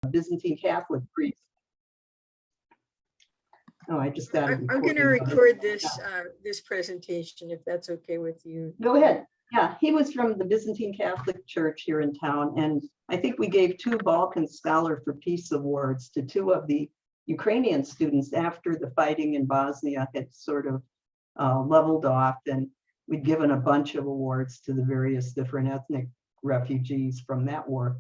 Byzantine Catholic priest. Oh, I just got it. I'm going to record this presentation if that's okay with you. Go ahead. Yeah, he was from the Byzantine Catholic Church here in town, and I think we gave 2 Balkan Scholar for Peace awards to 2 of the Ukrainian students after the fighting in Bosnia had sort of leveled off, and we'd given a bunch of awards to the various different ethnic refugees from that war.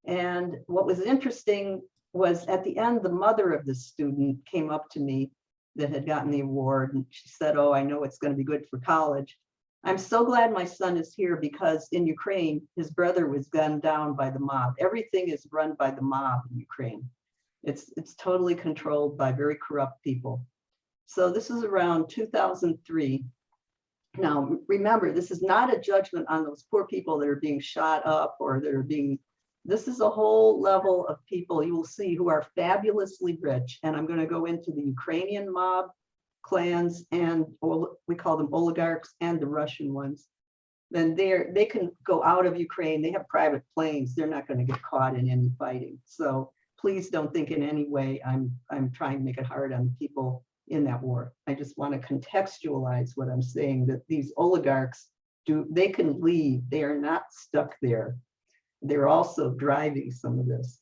And what was interesting was at the end, the mother of the student came up to me that had gotten the award, and she said, "Oh, I know it's going to be good for college. I'm so glad my son is here because in Ukraine, his brother was gunned down by the mob. Everything is run by the mob in Ukraine. It's totally controlled by very corrupt people." So this is around 2003. Now, remember, this is not a judgment on those poor people that are being shot up or that are being, this is a whole level of people you will see who are fabulously rich. And I'm going to go into the Ukrainian mob clans, and we call them oligarchs, and the Russian ones. Then they can go out of Ukraine. They have private planes. They're not going to get caught in any fighting. So please don't think in any way I'm trying to make it hard on people in that war. I just want to contextualize what I'm saying, that these oligarchs they can leave. They are not stuck there. They're also driving some of this.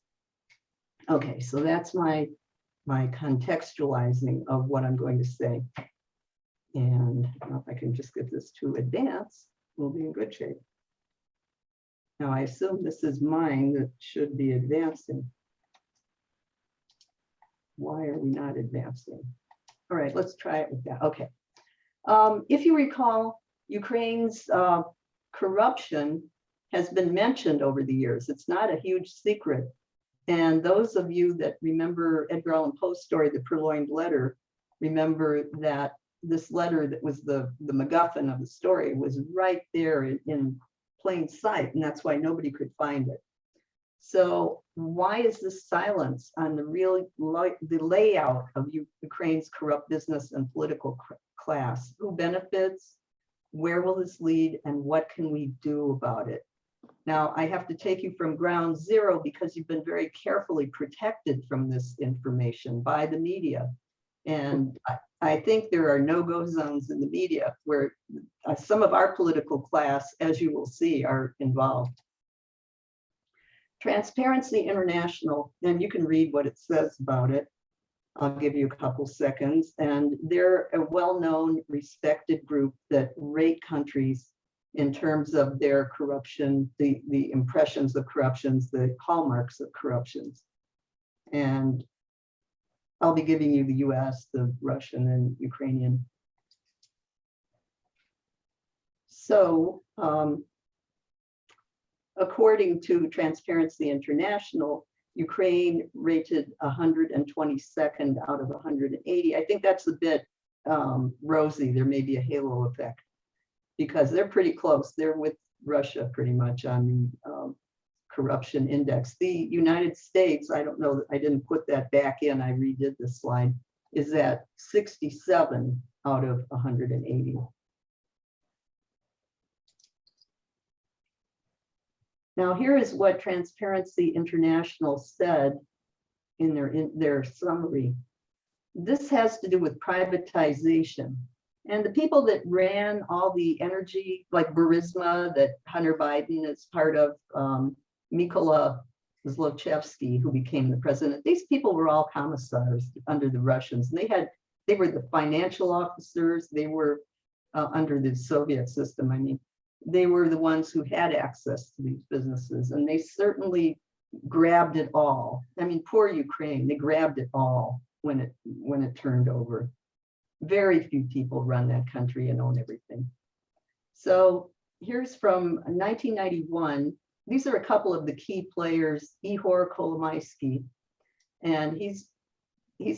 Okay, so that's my contextualizing of what I'm going to say. And if I can just get this to advance, we'll be in good shape. Now I assume this is mine that should be advancing. Why are we not advancing? All right, let's try it with that. Okay. If you recall, Ukraine's corruption has been mentioned over the years. It's not a huge secret. And those of you that remember Edgar Allan Poe's story, The Purloined Letter, remember that this letter that was the MacGuffin of the story was right there in plain sight, and that's why nobody could find it. So why is this silence on the layout of Ukraine's corrupt business and political class? Who benefits? Where will this lead? And what can we do about it? Now, I have to take you from ground zero because you've been very carefully protected from this information by the media. And I think there are no-go zones in the media where some of our political class, as you will see, are involved. Transparency International, and you can read what it says about it. I'll give you a couple seconds. And they're a well-known, respected group that rate countries in terms of their corruption, the impressions of corruptions, the hallmarks of corruptions. And I'll be giving you the US, the Russian, and Ukrainian. So, according to Transparency International, Ukraine rated 122nd out of 180. I think that's a bit rosy. There may be a halo effect because they're pretty close. They're with Russia pretty much on the corruption index. The United States, I don't know, I didn't put that back in, I redid this slide, is at 67 out of 180. Now, here is what Transparency International said in their summary. This has to do with privatization. And the people that ran all the energy, like Burisma, that Hunter Biden is part of, Mykola Zlochevsky, who became the president, these people were all commissars under the Russians. And they were the financial officers. They were under the Soviet system, I mean. They were the ones who had access to these businesses, and they certainly grabbed it all. I mean, poor Ukraine, they grabbed it all when it turned over. Very few people run that country and own everything. So here's from 1991. These are a couple of the key players, Ihor Kolomaisky, and he's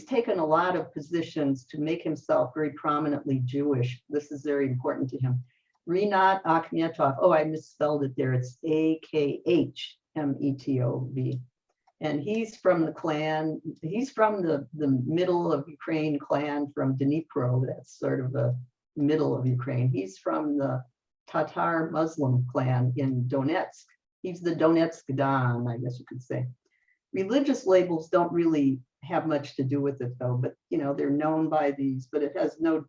taken a lot of positions to make himself very prominently Jewish. This is very important to him. Rinat Akhmetov, oh, I misspelled it there. It's Akhmetov. And he's from the clan, he's from the middle of Ukraine clan from Dnipro, that's sort of the middle of Ukraine. He's from the Tatar Muslim clan in Donetsk. He's the Donetsk Don, I guess you could say. Religious labels don't really have much to do with it though, but they're known by these, but it has no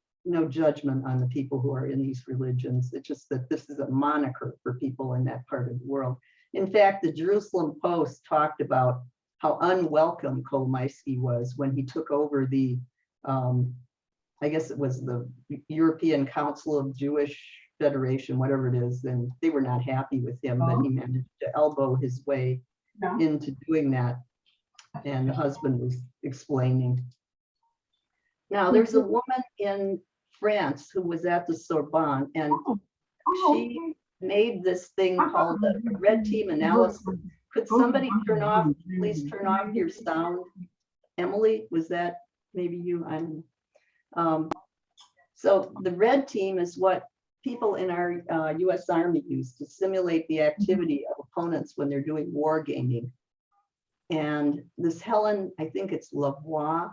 judgment on the people who are in these religions. It's just that this is a moniker for people in that part of the world. In fact, the Jerusalem Post talked about how unwelcome Kolomoisky was when he took over the, I guess it was the European Council of Jewish Federation, whatever it is, and they were not happy with him, but he managed to elbow his way into doing that. And the husband was explaining. Now, there's a woman in France who was at the Sorbonne, and she made this thing called the red team analysis. Could somebody please turn off your sound? Emily, was that maybe you? I don't know. So the red team is what people in our US Army use to simulate the activity of opponents when they're doing war gaming. And this Helen, I think it's Lavoie,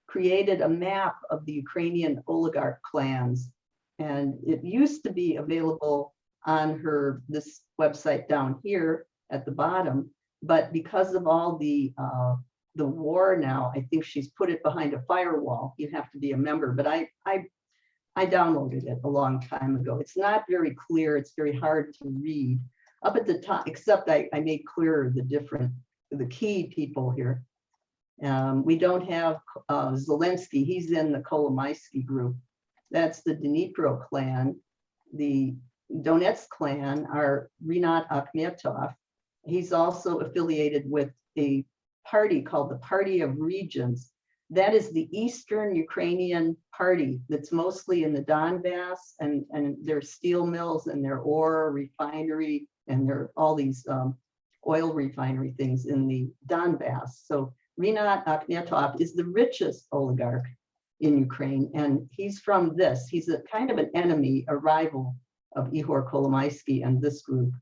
created a map of the Ukrainian oligarch clans. And it used to be available on this website down here at the bottom, but because of all the war now, I think she's put it behind a firewall. You have to be a member, but I downloaded it a long time ago. It's not very clear. It's very hard to read. Up at the top, except I made clearer the key people here. We don't have Zelensky. He's in the Kolomoisky group. That's the Dnipro clan. The Donetsk clan are Rinat Akhmetov. He's also affiliated with a party called the Party of Regions. That is the Eastern Ukrainian party that's mostly in the Donbass, and their steel mills and their ore refinery and their all these oil refinery things in the Donbass. So Rinat Akhmetov is the richest oligarch in Ukraine, and he's from this. He's a kind of an enemy, a rival of Ihor Kolomoisky and this group.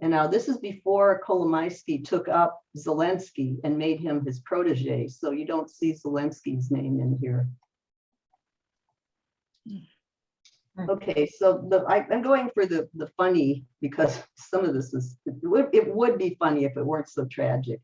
And now this is before Kolomoisky took up Zelensky and made him his protege. So you don't see Zelensky's name in here. Okay, so I'm going for the funny, because some of this it would be funny if it weren't so tragic.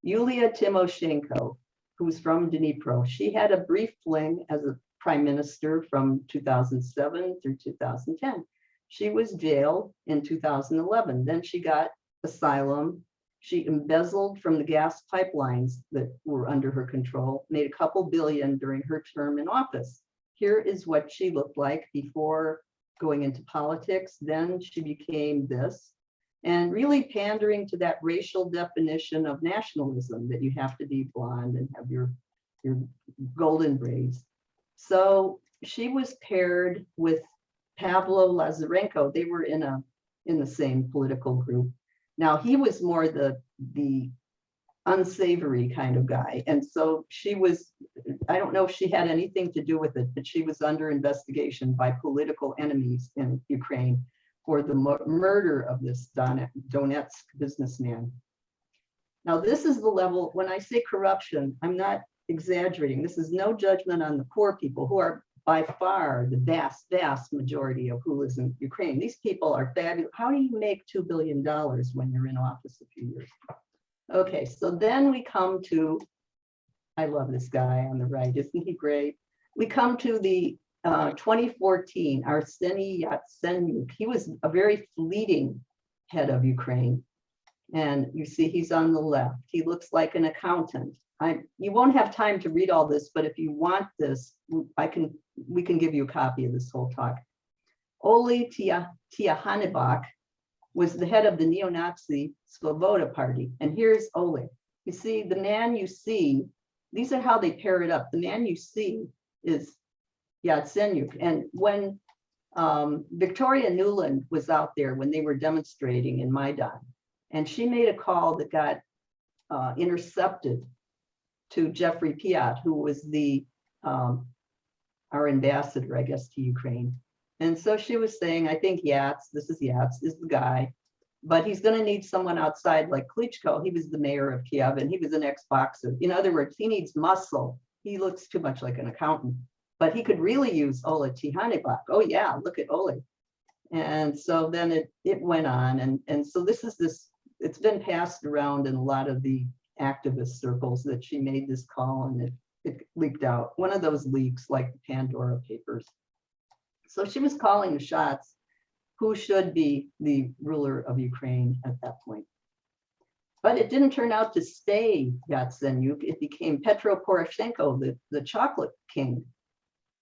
Yulia Tymoshenko, who's from Dnipro, she had a brief fling as a prime minister from 2007 through 2010. She was jailed in 2011. Then she got asylum. She embezzled from the gas pipelines that were under her control, made a couple billion during her term in office. Here is what she looked like before going into politics. Then she became this, and really pandering to that racial definition of nationalism, that you have to be blonde and have your golden braids. So she was paired with Pavlo Lazarenko. They were in the same political group. Now he was more the unsavory kind of guy, and so she was, I don't know if she had anything to do with it, but she was under investigation by political enemies in Ukraine for the murder of this Donetsk businessman. Now this is the level, when I say corruption, I'm not exaggerating. This is no judgment on the poor people, who are by far the vast majority of who lives in Ukraine. These people are fabulous. How do you make $2 billion when you're in office a few years? Okay, so then we come to, I love this guy on the right, isn't he great? We come to the 2014, Arseny Yatsenyuk. He was a very fleeting head of Ukraine. And you see he's on the left. He looks like an accountant. You won't have time to read all this, but if you want this, we can give you a copy of this whole talk. Oli Tiahanibak was the head of the neo-Nazi Svoboda party. And here's Oli. You see, the man you see, these are how they pair it up. The man you see is Yatsenyuk. And when Victoria Nuland was out there, when they were demonstrating in Maidan, and she made a call that got intercepted to Jeffrey Piat, who was our ambassador, I guess, to Ukraine. And so she was saying, I think this is the guy, but he's going to need someone outside like Klitschko. He was the mayor of Kiev and he was an ex-boxer. In other words, he needs muscle. He looks too much like an accountant, but he could really use Ola Tihanibak. Oh yeah, look at Ola. And so then it went on. And so this is this it's been passed around in a lot of the activist circles that she made this call and it leaked out. One of those leaks, like the Pandora Papers. So she was calling the shots who should be the ruler of Ukraine at that point. But it didn't turn out to stay Yatsenyuk. It became Petro Poroshenko, the chocolate king.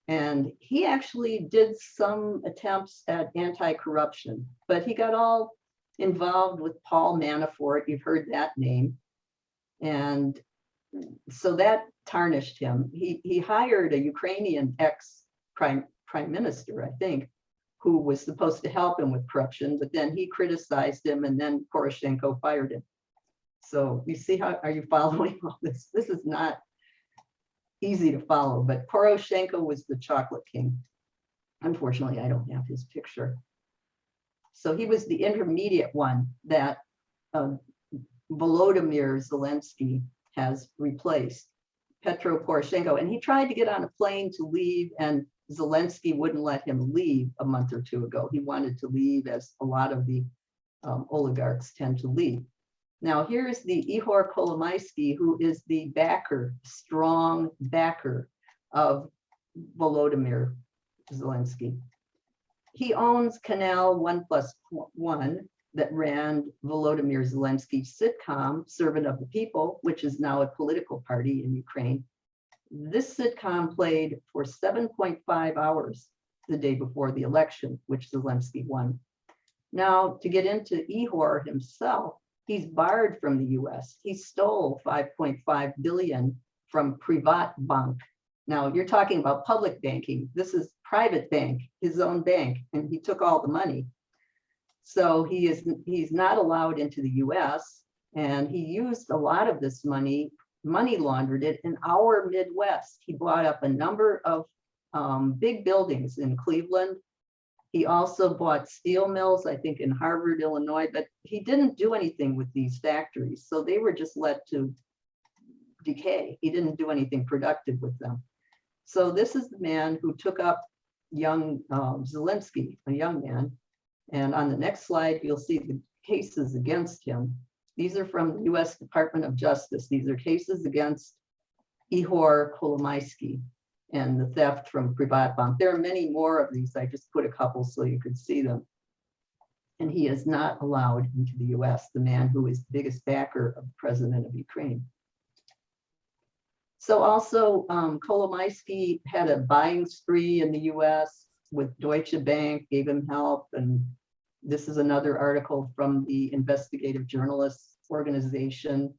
And he actually did some attempts at anti-corruption, but he got all involved with Paul Manafort. You've heard that name. And so that tarnished him. He hired a Ukrainian ex-prime minister, I think, who was supposed to help him with corruption, but then he criticized him and then Poroshenko fired him. So you see how, are you following all this? This is not easy to follow, but Poroshenko was the chocolate king. Unfortunately, I don't have his picture. So he was the intermediate one that Volodymyr Zelensky has replaced, Petro Poroshenko. And he tried to get on a plane to leave, and Zelensky wouldn't let him leave a month or two ago. He wanted to leave, as a lot of the oligarchs tend to leave. Now, here's the Ihor Kolomaisky, who is the backer, strong backer of Volodymyr Zelensky. He owns Canal 1+1 that ran Volodymyr Zelensky's sitcom, Servant of the People, which is now a political party in Ukraine. This sitcom played for 7.5 hours the day before the election, which Zelensky won. Now, to get into Ihor himself, he's barred from the US. He stole 5.5 billion from Privatbank. Now, you're talking about public banking. This is private bank, his own bank, and he took all the money. So he's not allowed into the US, and he used a lot of this money laundered it in our Midwest. He bought up a number of big buildings in Cleveland. He also bought steel mills, I think in Harvard, Illinois, but he didn't do anything with these factories. So they were just let to decay. He didn't do anything productive with them. So this is the man who took up young Zelensky, a young man. And on the next slide, you'll see the cases against him. These are from the US Department of Justice. These are cases against Ihor Kolomaisky and the theft from Privatbank. There are many more of these. I just put a couple so you could see them. And he is not allowed into the US, the man who is the biggest backer of the president of Ukraine. So also Kolomaisky had a buying spree in the US with Deutsche Bank, gave him help. And this is another article from the Investigative Journalists Organization,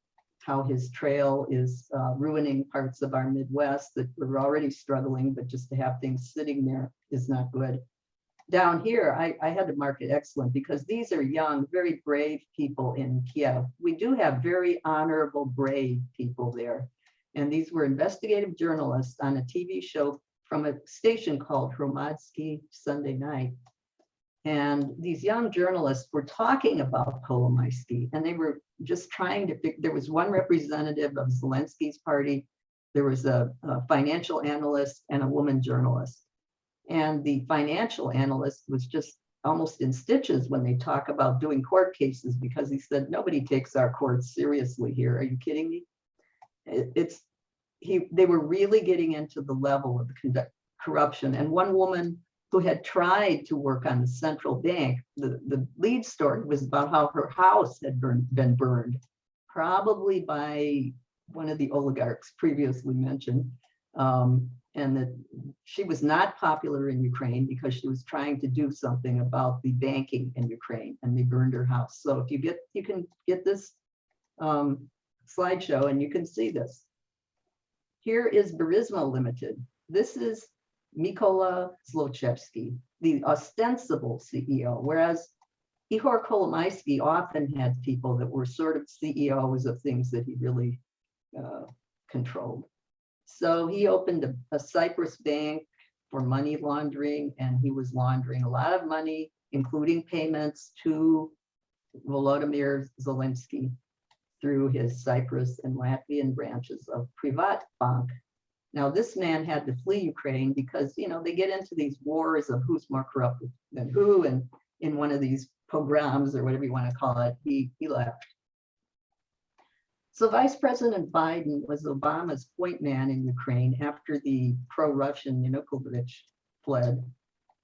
how his trail is ruining parts of our Midwest that were already struggling, but just to have things sitting there is not good. Down here, I had to mark it excellent because these are young, very brave people in Kiev. We do have very honorable, brave people there. And these were investigative journalists on a TV show from a station called Hromadski Sunday Night. And these young journalists were talking about Kolomaisky, and they were just trying to pick. There was one representative of Zelensky's party, there was a financial analyst, and a woman journalist. And the financial analyst was just almost in stitches when they talk about doing court cases, because he said, nobody takes our courts seriously here. Are you kidding me? They were really getting into the level of the corruption. And one woman who had tried to work on the central bank, the lead story was about how her house had been burned, probably by one of the oligarchs previously mentioned, and that she was not popular in Ukraine because she was trying to do something about the banking in Ukraine, and they burned her house. So if you can get this slideshow and you can see this. Here is Burisma Limited. This is Mykola Zlochevsky, the ostensible CEO, whereas Ihor Kolomaisky often had people that were sort of CEOs of things that he really controlled. So he opened a Cyprus bank for money laundering, and he was laundering a lot of money, including payments to Volodymyr Zelensky through his Cyprus and Latvian branches of Privatbank. Now, this man had to flee Ukraine because, they get into these wars of who's more corrupt than who. And in one of these pogroms or whatever you want to call it, he left. So Vice President Biden was Obama's point man in Ukraine after the pro-Russian Yanukovych fled.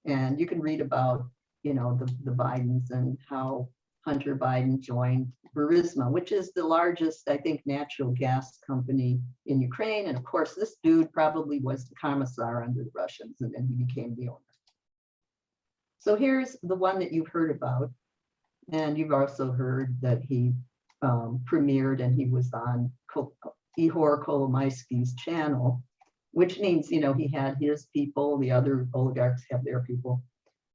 And you can read about, you know, the Bidens and how Hunter Biden joined Burisma, which is the largest, I think, natural gas company in Ukraine. And of course, this dude probably was the commissar under the Russians, and then he became the owner. So here's the one that you've heard about. And you've also heard that he premiered and he was on Ihor Kolomoisky's channel, which means, you know, he had his people, the other oligarchs have their people.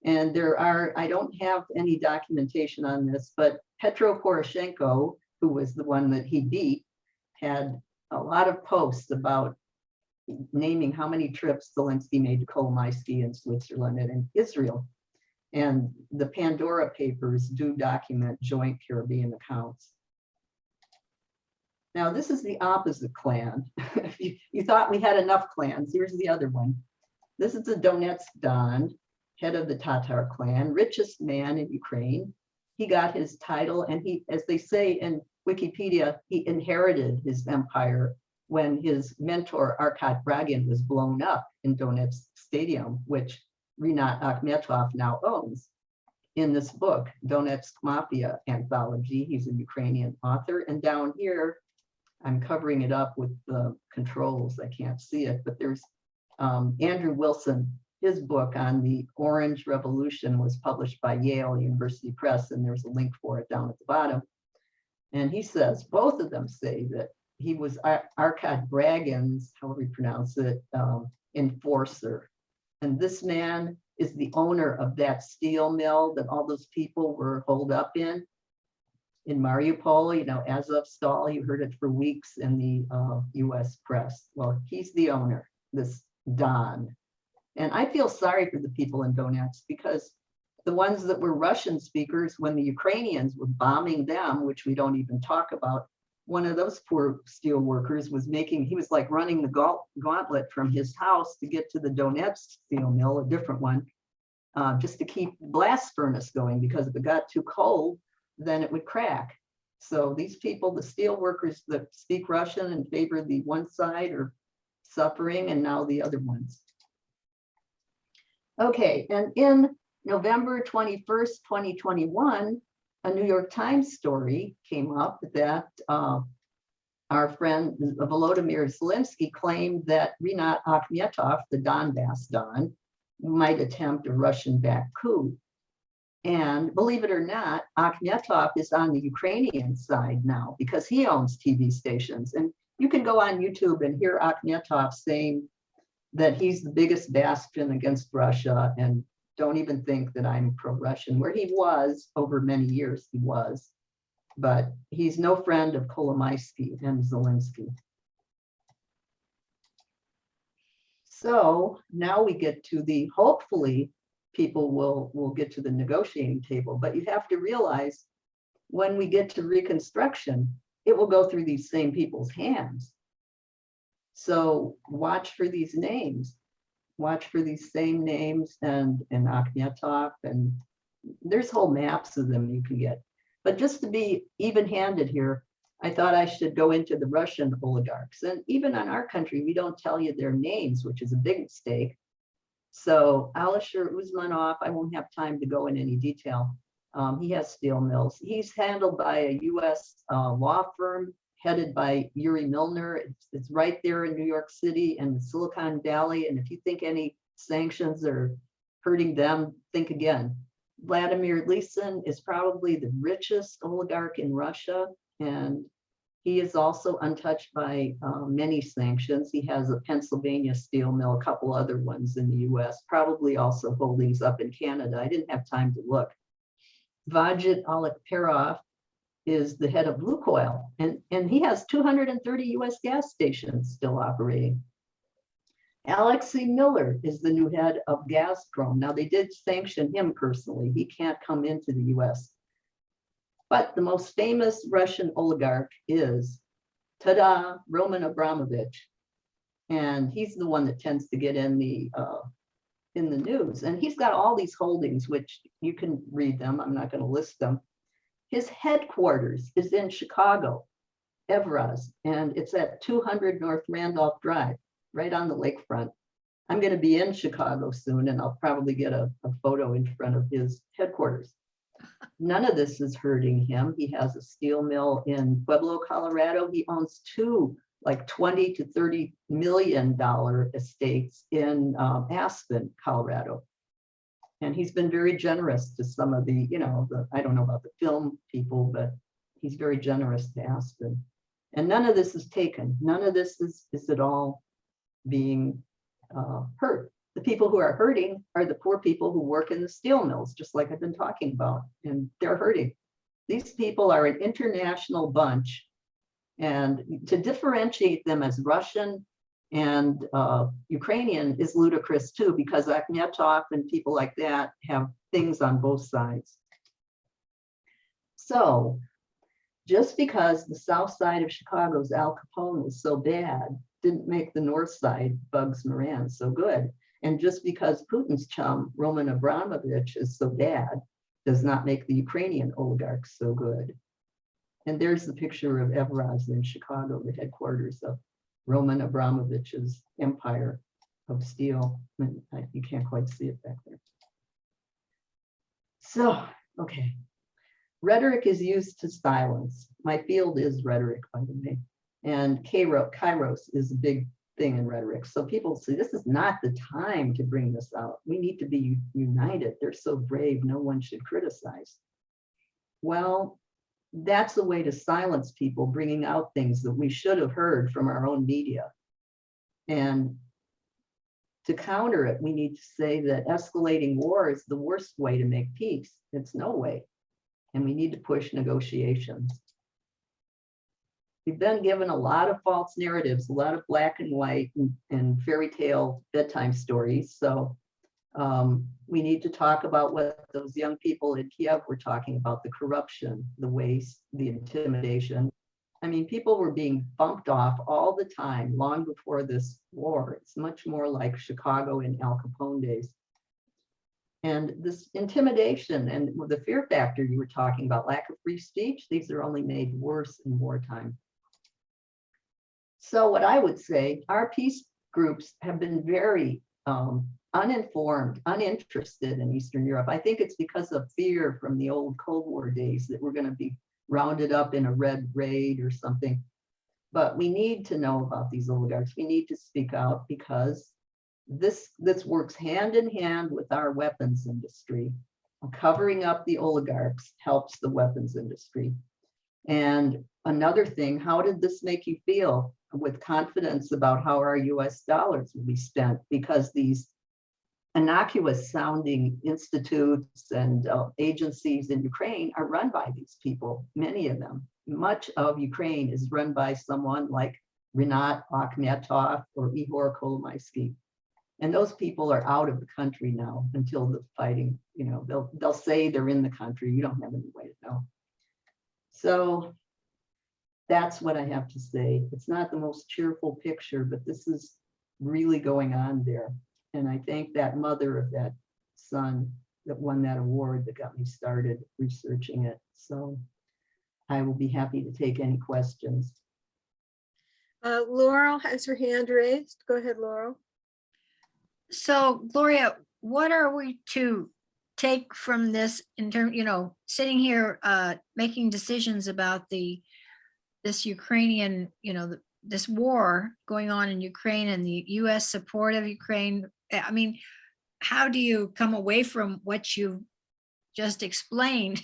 And there are, I don't have any documentation on this, but Petro Poroshenko, who was the one that he beat, had a lot of posts about naming how many trips Zelensky made to Kolomoisky in Switzerland and in Israel. And the Pandora Papers do document joint Caribbean accounts. Now, this is the opposite clan. You thought we had enough clans. Here's the other one. This is the Donetsk Don, head of the Tatar clan, richest man in Ukraine. He got his title, and he, as they say in Wikipedia, he inherited his empire when his mentor Arkad Bragin was blown up in Donetsk Stadium, which Rinat Akhmetov now owns. In this book, Donetsk Mafia Anthology, he's a Ukrainian author. And down here, I'm covering it up with the controls. I can't see it, but there's Andrew Wilson. His book on the Orange Revolution was published by Yale University Press, and there's a link for it down at the bottom. And he says, both of them say that he was Arkad Bragin's, however you pronounce it, enforcer. And this man is the owner of that steel mill that all those people were holed up in Mariupol, you know, Azovstal. You heard it for weeks in the US press. Well, he's the owner, this Don. And I feel sorry for the people in Donetsk, because the ones that were Russian speakers, when the Ukrainians were bombing them, which we don't even talk about, one of those poor steel workers was making, he was like running the gauntlet from his house to get to the Donetsk steel mill, a different one, just to keep blast furnace going, because if it got too cold, then it would crack. So these people, the steel workers that speak Russian and favor the one side, are suffering, and now the other ones. Okay, and in November 21st, 2021, a New York Times story came up that our friend Volodymyr Zelensky claimed that Rinat Akhmetov, the Donbass Don, might attempt a Russian-backed coup. And believe it or not, Akhmetov is on the Ukrainian side now because he owns TV stations. And you can go on YouTube and hear Akhmetov saying that he's the biggest bastion against Russia, and don't even think that I'm pro-Russian, where he was over many years, he was. But he's no friend of Kolomoisky and Zelensky. So now we get to the, hopefully, people will get to the negotiating table, but you have to realize when we get to reconstruction, it will go through these same people's hands. So watch for these names, watch for these same names and Akhmetov, and there's whole maps of them you can get. But just to be even-handed here, I thought I should go into the Russian oligarchs. And even on our country, we don't tell you their names, which is a big mistake. So Alisher Usmanov, I won't have time to go in any detail. He has steel mills. He's handled by a US law firm headed by Yuri Milner. It's right there in New York City and Silicon Valley. And if you think any sanctions are hurting them, think again. Vladimir Lysin is probably the richest oligarch in Russia, and he is also untouched by many sanctions. He has a Pennsylvania steel mill, a couple other ones in the US, probably also holdings up in Canada. I didn't have time to look. Vagit Alekperov is the head of Lukoil, and he has 230 US gas stations still operating. Alexei Miller is the new head of Gazprom. Now, they did sanction him personally. He can't come into the US. But the most famous Russian oligarch is, ta-da, Roman Abramovich. And he's the one that tends to get in the in the news. And he's got all these holdings, which you can read them. I'm not going to list them. His headquarters is in Chicago, Evraz, and it's at 200 North Randolph Drive, right on the lakefront. I'm going to be in Chicago soon, and I'll probably get a photo in front of his headquarters. None of this is hurting him. He has a steel mill in Pueblo, Colorado. He owns two like $20 to $30 million estates in Aspen, Colorado. And he's been very generous to some of the, I don't know about the film people, but he's very generous to Aspen. And none of this is taken. None of this is at all being hurt. The people who are hurting are the poor people who work in the steel mills, just like I've been talking about, and they're hurting. These people are an international bunch. And to differentiate them as Russian and Ukrainian is ludicrous too, because Akhmetov and people like that have things on both sides. So just because the south side of Chicago's Al Capone was so bad, didn't make the north side, Bugs Moran, so good. And just because Putin's chum, Roman Abramovich, is so bad, does not make the Ukrainian oligarchs so good. And there's the picture of Evraz in Chicago, the headquarters of Roman Abramovich's empire of steel. You can't quite see it back there. So, okay. Rhetoric is used to silence. My field is rhetoric, by the way. And kairos is a big thing in rhetoric. So people say, this is not the time to bring this out. We need to be united. They're so brave, no one should criticize. Well, that's a way to silence people, bringing out things that we should have heard from our own media. And to counter it, we need to say that escalating war is the worst way to make peace. It's no way. And we need to push negotiations. We've been given a lot of false narratives, a lot of black and white and fairy tale bedtime stories. So we need to talk about what those young people in Kiev were talking about, the corruption, the waste, the intimidation. I mean, people were being bumped off all the time, long before this war. It's much more like Chicago in Al Capone days. And this intimidation and the fear factor you were talking about, lack of free speech, these are only made worse in wartime. So what I would say, our peace groups have been very uninformed, uninterested in Eastern Europe. I think it's because of fear from the old Cold War days that we're going to be rounded up in a red raid or something. But we need to know about these oligarchs. We need to speak out because this works hand in hand with our weapons industry. Covering up the oligarchs helps the weapons industry. And another thing, how did this make you feel with confidence about how our US dollars will be spent? Because these innocuous sounding institutes and agencies in Ukraine are run by these people, many of them. Much of Ukraine is run by someone like Rinat Akhmetov or Ihor Kolomaisky. And those people are out of the country now until the fighting, they'll say they're in the country. You don't have any way to know. So that's what I have to say. It's not the most cheerful picture, but this is really going on there. And I thank that mother of that son that won that award that got me started researching it. So I will be happy to take any questions. Laurel has her hand raised. Go ahead, Laurel. So Gloria, what are we to take from this in terms, sitting here making decisions about this Ukrainian, this war going on in Ukraine and the US support of Ukraine? I mean, how do you come away from what you just explained?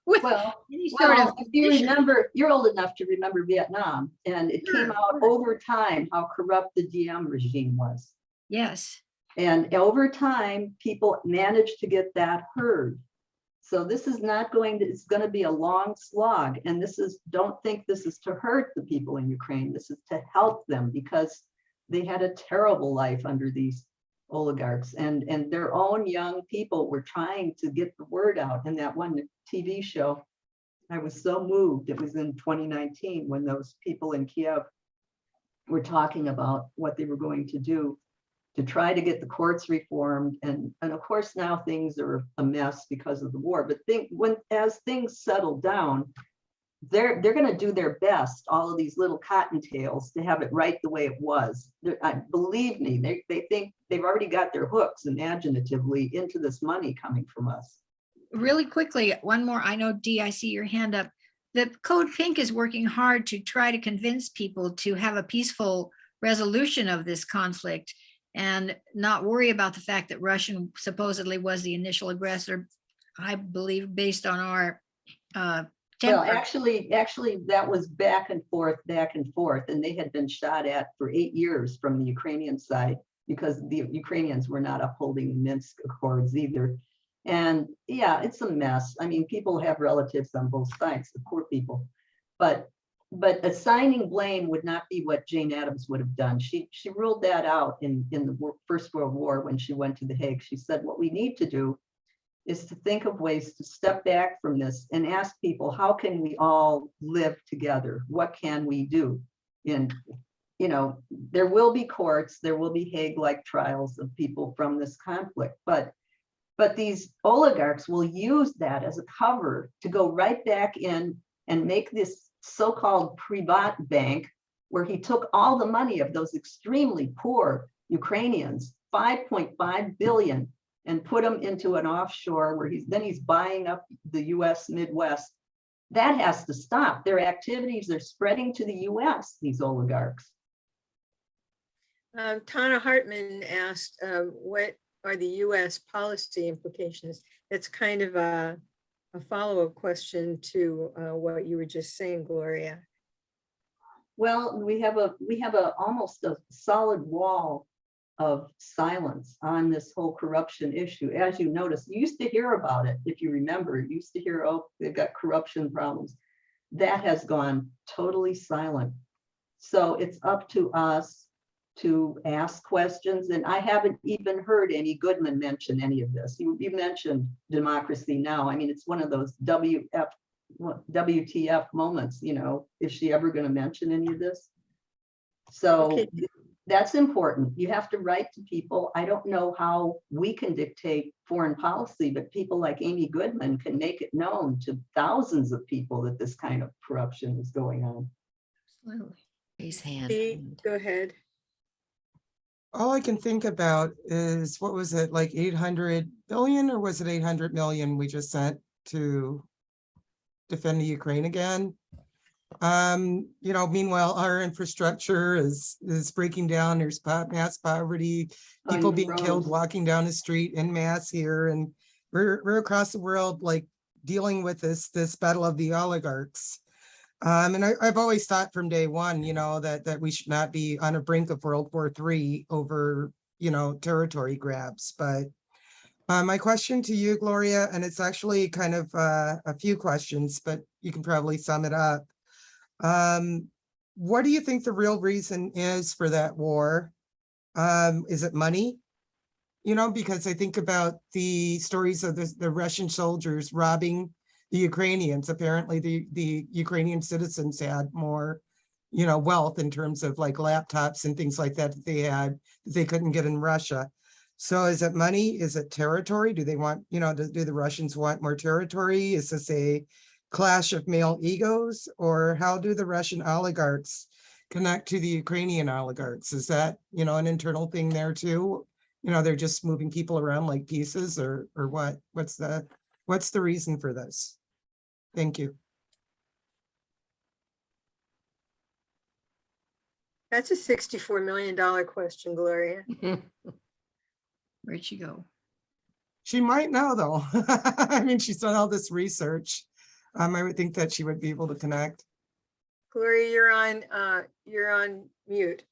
Well, if you remember, you're old enough to remember Vietnam, and it came out over time how corrupt the Diem regime was. Yes. And over time, people managed to get that heard. So this is not going to, it's going to be a long slog. And don't think this is to hurt the people in Ukraine. This is to help them because they had a terrible life under these oligarchs, and their own young people were trying to get the word out. In that one TV show, I was so moved. It was in 2019 when those people in Kiev were talking about what they were going to do to try to get the courts reformed. And of course, now things are a mess because of the war. But as things settle down, they're going to do their best, all of these little cottontails, to have it right the way it was. Believe me, they think they've already got their hooks imaginatively into this money coming from us. Really quickly, one more. I know, Dee, I see your hand up. The Code Pink is working hard to try to convince people to have a peaceful resolution of this conflict and not worry about the fact that Russia supposedly was the initial aggressor, I believe, based on our Well, temper. actually, that was back and forth, and they had been shot at for 8 years from the Ukrainian side because the Ukrainians were not upholding the Minsk Accords either. And yeah, it's a mess. I mean, people have relatives on both sides, the poor people. But assigning blame would not be what Jane Addams would have done. She ruled that out in the First World War when she went to The Hague. She said, what we need to do is to think of ways to step back from this and ask people, how can we all live together? What can we do? And, there will be courts, there will be Hague-like trials of people from this conflict, but these oligarchs will use that as a cover to go right back in and make this so-called Privat bank, where he took all the money of those extremely poor Ukrainians, 5.5 billion, and put them into an offshore where he's buying up the US Midwest. That has to stop. Their activities are spreading to the US, these oligarchs. Tana Hartman asked, what are the US policy implications? It's kind of a follow-up question to what you were just saying, Gloria. Well, we have almost a solid wall of silence on this whole corruption issue. As you notice, you used to hear about it, if you remember, you used to hear, oh, they've got corruption problems. That has gone totally silent. So it's up to us to ask questions. And I haven't even heard Amy Goodman mention any of this. You mentioned Democracy Now! I mean, it's one of those WTF moments, is she ever going to mention any of this? So okay. That's important. You have to write to people. I don't know how we can dictate foreign policy, but people like Amy Goodman can make it known to thousands of people that this kind of corruption is going on. Absolutely. Raise hand. Go ahead. All I can think about is, what was it, like 800 billion, or was it 800 million we just sent to defend the Ukraine again? Meanwhile, our infrastructure is breaking down. There's mass poverty, people being killed walking down the street en masse here, and we're across the world like dealing with this battle of the oligarchs. And I've always thought from day one, that we should not be on the brink of World War III over, territory grabs. But my question to you, Gloria, and it's actually kind of a few questions, but you can probably sum it up. What do you think the real reason is for that war? Is it money? Because I think about the stories of the Russian soldiers robbing the Ukrainians. Apparently the Ukrainian citizens had more, wealth in terms of like laptops and things like that that they couldn't get in Russia. So is it money? Is it territory? Do they want, do the Russians want more territory? Is this a clash of male egos, or how do the Russian oligarchs connect to the Ukrainian oligarchs? Is that, an internal thing there too? They're just moving people around like pieces, or what? What's the reason for this? Thank you. That's a $64 million question, Gloria. Where'd she go? She might know though. I mean, she's done all this research. I would think that she would be able to connect. Gloria, you're on mute.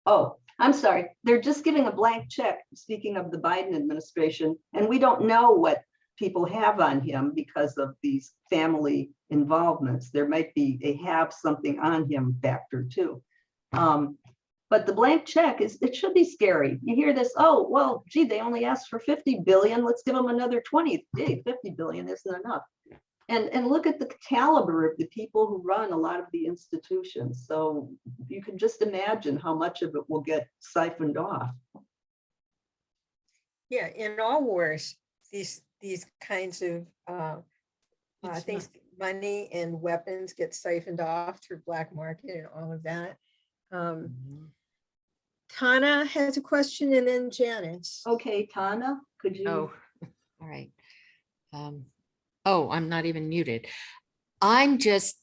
Oh, I'm sorry. They're just giving a blank check, speaking of the Biden administration, and we don't know what people have on him because of these family involvements. There might be a have something on him factor too. But the blank check it should be scary. You hear this, oh, well, gee, they only asked for 50 billion. Let's give them another 20. Hey, 50 billion isn't enough. And look at the caliber of the people who run a lot of the institutions. So you can just imagine how much of it will get siphoned off. Yeah, in all wars, these kinds of It's things, money and weapons get siphoned off through black market and all of that. Tana has a question and then Janice. Okay, Tana, could you? Oh, all right. Oh, I'm not even muted. I'm just,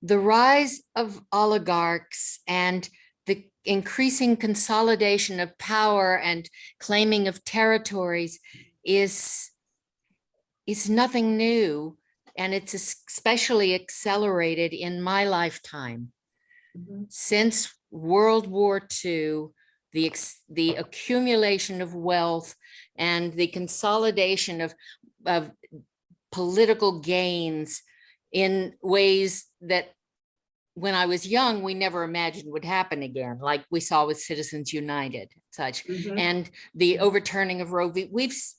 the rise of oligarchs and the increasing consolidation of power and claiming of territories is nothing new. And it's especially accelerated in my lifetime. Mhm. Since World War II, the accumulation of wealth and the consolidation of political gains in ways that when I was young, we never imagined would happen again, like we saw with Citizens United, such, Mhm. and the overturning of Roe v.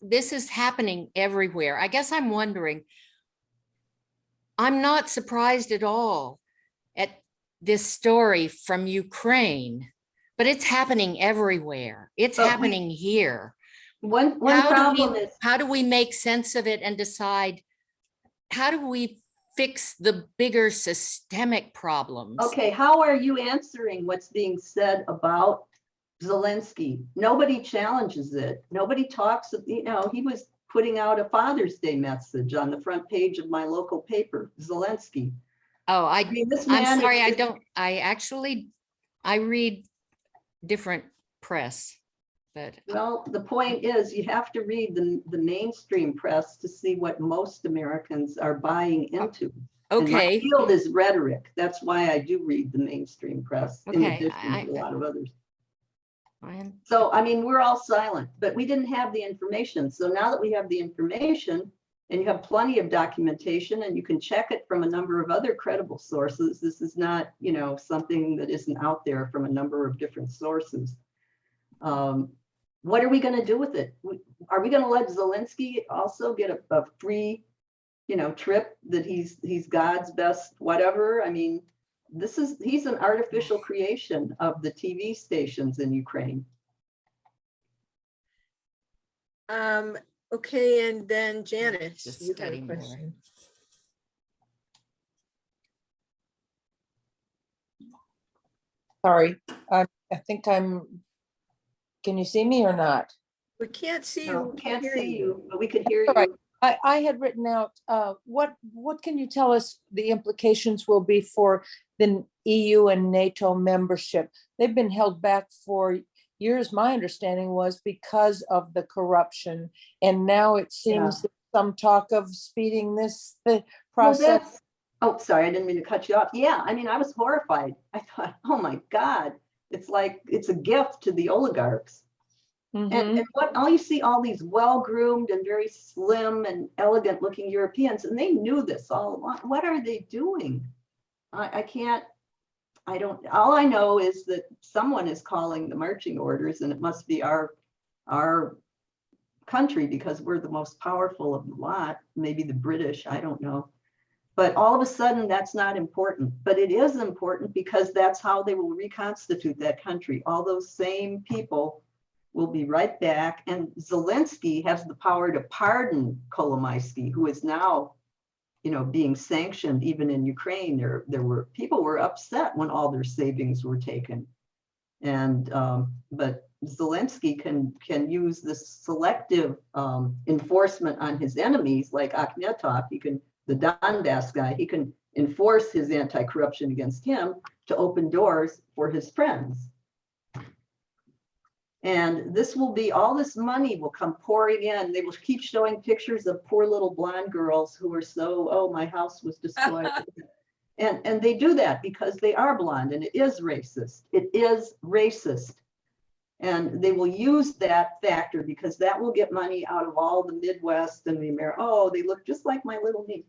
This is happening everywhere. I guess I'm wondering, I'm not surprised at all at this story from Ukraine, but it's happening everywhere. It's But we- happening here. One How problem is, do we make sense of it and decide, how do we fix the bigger systemic problems? okay, how are you answering what's being said about Zelensky? Nobody challenges it. Nobody talks, he was putting out a Father's Day message on the front page of my local paper, Zelensky. Oh, I mean, this man I'm is sorry, just- I read different press, but Well, the point is, you have to read the mainstream press to see what most Americans are buying into. And my okay. field is rhetoric. That's why I do read the mainstream press in Okay, addition to a lot of others. Fine. So, I mean, we're all silent, but we didn't have the information. So now that we have the information and you have plenty of documentation and you can check it from a number of other credible sources, this is not, something that isn't out there from a number of different sources. What are we going to do with it? Are we going to let Zelensky also get a free, trip that he's God's best, whatever? I mean, he's an artificial creation of the TV stations in Ukraine. Okay, and then Janice, Just you had a study more. question. Sorry, I think can you see me or not? We can't see No, you. we can't hear see you, but we could hear All right. you. I had written out, what can you tell us the implications will be for the EU and NATO membership? They've been held back for years, my understanding was because of the corruption. And now it seems that some talk of speeding the process. Oh, sorry, I didn't mean to cut you off. Yeah, I mean, I was horrified. I thought, oh my God, it's like, it's a gift to the oligarchs. Mhm. And all you see, all these well-groomed and very slim and elegant looking Europeans, and they knew this all along. What are they doing? All I know is that someone is calling the marching orders, and it must be our country because we're the most powerful of the lot, maybe the British, I don't know. But all of a sudden, that's not important. But it is important because that's how they will reconstitute that country. All those same people will be right back. And Zelensky has the power to pardon Kolomoisky, who is now, being sanctioned even in Ukraine. There were people were upset when all their savings were taken. And but Zelensky can use this selective enforcement on his enemies, like Akhmetov. The Donbass guy, he can enforce his anti-corruption against him to open doors for his friends. And all this money will come pouring in. They will keep showing pictures of poor little blonde girls who are oh, my house was destroyed. And they do that because they are blonde, and it is racist. It is racist. And they will use that factor because that will get money out of all the Midwest and the America. Oh, they look just like my little niece,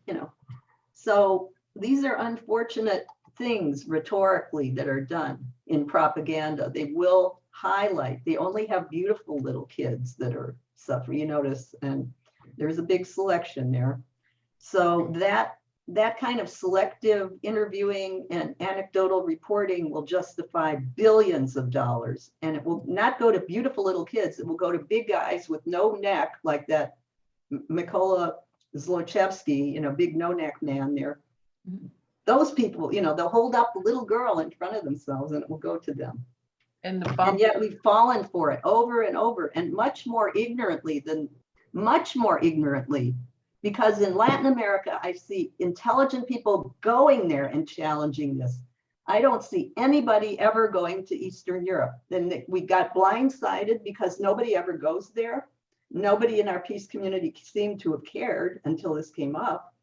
So these are unfortunate things rhetorically that are done in propaganda. They will highlight, they only have beautiful little kids that are suffering, you notice, and there's a big selection there. So that that kind of selective interviewing and anecdotal reporting will justify billions of dollars. And it will not go to beautiful little kids. It will go to big guys with no neck, like that Mykola Zlochevsky, big no neck man there. Those people, they'll hold up the little girl in front of themselves and it will go to them. And the And bump, yet we've fallen for it over and over, and much more ignorantly, because in Latin America, I see intelligent people going there and challenging this. I don't see anybody ever going to Eastern Europe. Then we got blindsided because nobody ever goes there. Nobody in our peace community seemed to have cared until this came up.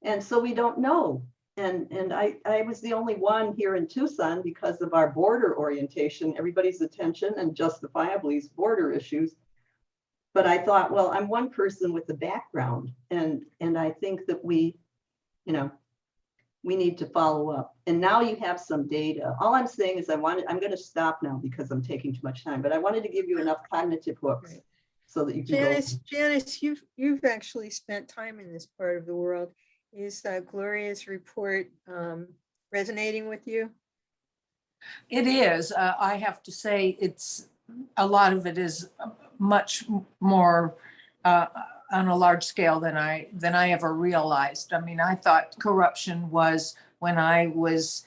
And so we don't know. And I was the only one here in Tucson because of our border orientation, everybody's attention, and justifiably is border issues. But I thought, well, I'm one person with a background, and I think that we need to follow up. And now you have some data. All I'm saying is I'm going to stop now because I'm taking too much time, but I wanted to give you enough cognitive hooks Right. so that you can go. Janice, you've actually spent time in this part of the world. Is Gloria's report resonating with you? it is, I have to say, a lot of it is much more on a large scale than I ever realized. I mean, I thought corruption was when I was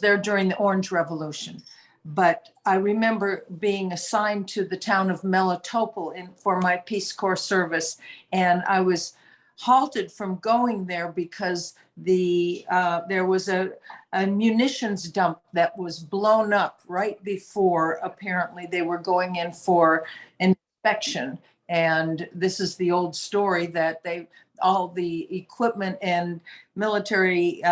there during the Orange Revolution. But I remember being assigned to the town of Melitopol for my Peace Corps service, and I was halted from going there because there was a munitions dump that was blown up right before apparently they were going in for inspection. And this is the old story that all the equipment and military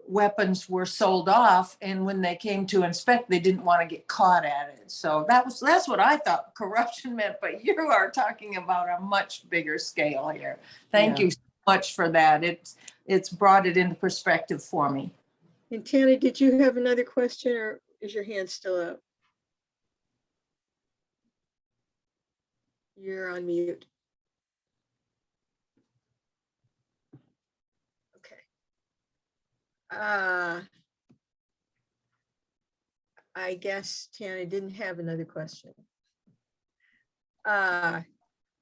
weapons were sold off, and when they came to inspect, they didn't want to get caught at it. So that's what I thought corruption meant, but you are talking about a much bigger scale here. Thank Yeah. you so much for that. It's brought it into perspective for me. And Tana, did you have another question, or is your hand still up? You're on mute. Okay. I guess Tana didn't have another question. All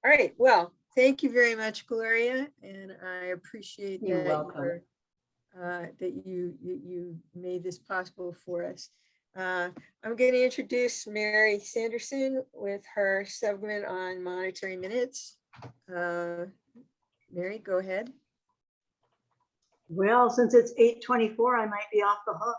right, well, thank you very much, Gloria, and I appreciate You're that welcome. that you made this possible for us. I'm going to introduce Mary Sanderson with her segment on monitoring minutes. Mary, go ahead. Well, since it's 8:24, I might be off the hook.